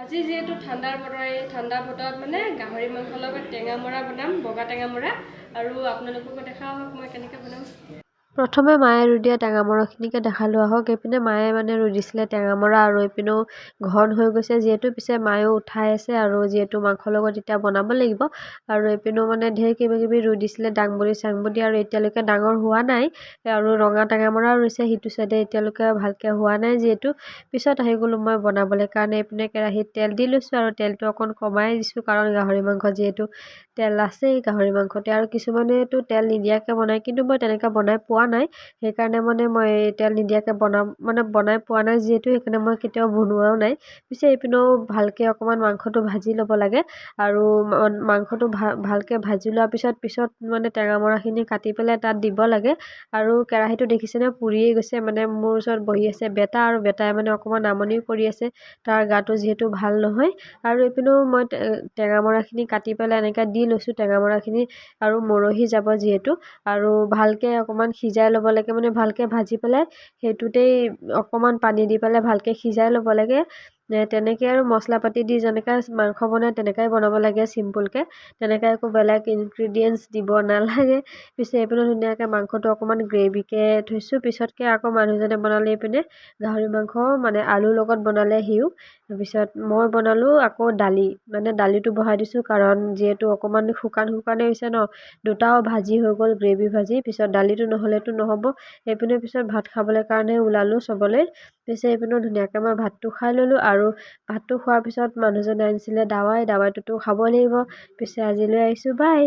আজি যেহেতু ঠাণ্ডাৰ বতৰ, এই ঠাণ্ডা বতৰত মানে গাহৰি মাংসৰ লগত টেঙা মৰা বনাম, বগা টেঙা মৰা। আৰু আপোনালোককো দেখাও আহক মই কেনেকৈ বনাম। প্ৰথমে মায়ে ৰুই দিয়া টেঙামৰাখিনিকে দেখালোঁ আহক। এইপিনে মায়ে মানে ৰুই দিছিলে টেঙামৰা, আৰু এইপিনেও ঘন হৈ গৈছে যিহেতু, পিছে মায়েও উঠাই আছে, আৰু যিহেতু মাংসৰ লগত এতিয়া বনাব লাগিব। আৰু এইপিনেও মানে ঢেৰ কিবাকিবি ৰুই দিছিলে, দাংবডি চাংবডি, আৰু এতিয়ালৈকে ডাঙৰ হোৱা নাই। আৰু ৰঙা টেঙামৰাও ৰুইছে সিটো চাইডে, এতিয়ালৈকে ভালকৈ হোৱা নাই যিহেতু। পিছত আহি গ'লোঁ মই বনাবলৈ কাৰণে। এইপিনে কেৰাহীত তেল দি লৈছোঁ, আৰু তেলটো অকণ কমাই দিছোঁ, কাৰণ গাহৰি মাংস যিহেতু তেল আছেই গাহৰি মাংসতে। আৰু কিছুমানেতো তেল নিদিয়াকৈ বনায়, কিন্তু মই তেনেকৈ বনাই পোৱা নাই। সেইকাৰণে মানে মই তেল নিদিয়াকৈ বনাই পোৱা নাই যিহেতু, সেইকাৰণে মই কেতিয়াও বনোৱাও নাই। পিছে এইপিনেও ভালকৈ অকণমান মাংসটো ভাজি ল'ব লাগে। আৰু মাংসটো ভালকৈ ভাজি লোৱাৰ পিছত মানে টেঙামৰাখিনি কাটি পেলাই তাত দিব লাগে। আৰু কেৰাহীটো দেখিছেনে, পুৰিয়ে গৈছে। মানে মোৰ ওচৰত বহি আছে বেটা, আৰু বেটাই মানে অকণমান আমনিও কৰি আছে, তাৰ গাটো যিহেতু ভাল নহয়। আৰু এইপিনেও মই টেঙামৰাখিনি কাটি পেলাই এনেকৈ দি লৈছোঁ টেঙামৰাখিনি, আৰু মৰহি যাব যিহেতু। আৰু ভালকৈ অকণমান সিজাই ল'ব লাগে, মানে ভালকৈ ভাজি পেলাই সেইটোতেই অকণমান পানী দি পেলাই ভালকৈ সিজাই ল'ব লাগে। তেনেকৈ আৰু মছলা পাতি দি যেনেকৈ মাংস বনায় তেনেকৈ বনাব লাগে চিম্পুলকৈ। তেনেকৈ একো বেলেগ ইনগ্ৰিডিয়েণ্টছ দিব নালাগে। পিছে এইপিনে ধুনীয়াকৈ মাংসটো অকণমান গ্ৰেভিকৈ থৈছোঁ। পিছতকৈ আকৌ মানুহজনে বনালে এইপিনে গাহৰি মাংস, মানে আলুৰ লগত বনালে সিও। তাৰপিছত মই বনালোঁ আকৌ দালি, মানে দালিটো বহাই দিছোঁ, কাৰণ যিহেতু অকণমান শুকানেই হৈছে ন, দুটাও ভাজি হৈ গ'ল, গ্ৰেভি ভাজি। পিছত দালিটো নহ'লেতো নহ'ব। এইপিনে পিছত ভাত খাবলৈ কাৰণে ওলালোঁ চবলৈ। পিছে এইপিনেও ধুনীয়াকৈ মই ভাতটো খাই ল'লোঁ। আৰু ভাতটো খোৱাৰ পিছত মানুহজনে আনিছিলে দাৱাইটোতো খাব লাগিব। পিছে আজিলৈ আহিছোঁ, বাই।